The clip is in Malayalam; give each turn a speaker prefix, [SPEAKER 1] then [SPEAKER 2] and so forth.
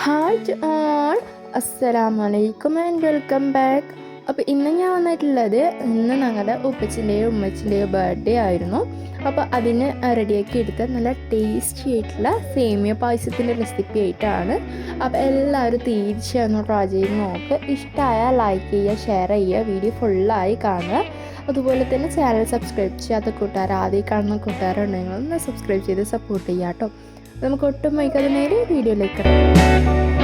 [SPEAKER 1] ഹായ് ടു ഓൾ, അസ്സലാമലൈക്കും ആൻഡ് വെൽക്കം ബാക്ക്. അപ്പോൾ ഇന്ന് ഞാൻ വന്നിട്ടുള്ളത്, ഇന്ന് ഞങ്ങളുടെ ഉപ്പച്ചിൻ്റെയോ ഉമ്മച്ചിൻ്റെയോ ബർത്ത്ഡേ ആയിരുന്നു. അപ്പോൾ അതിന് റെഡിയാക്കി എടുത്ത നല്ല ടേസ്റ്റി ആയിട്ടുള്ള സേമിയ പായസത്തിൻ്റെ റെസിപ്പി ആയിട്ടാണ്. അപ്പോൾ എല്ലാവരും തീർച്ചയായും ട്രൈ ചെയ്ത് നോക്ക്. ഇഷ്ടമായാൽ ലൈക്ക് ചെയ്യുക, ഷെയർ ചെയ്യുക, വീഡിയോ ഫുള്ളായി കാണുക. അതുപോലെ തന്നെ ചാനൽ സബ്സ്ക്രൈബ് ചെയ്യാത്ത കൂട്ടുകാർ, ആദ്യം കാണുന്ന കൂട്ടുകാരുണ്ടെങ്കിൽ ഒന്ന് സബ്സ്ക്രൈബ് ചെയ്ത് സപ്പോർട്ട് ചെയ്യാം കേട്ടോ. നമുക്ക് ഒട്ടും വൈകാതെ നേരെ വീഡിയോയിലേക്ക് ഇറങ്ങാം.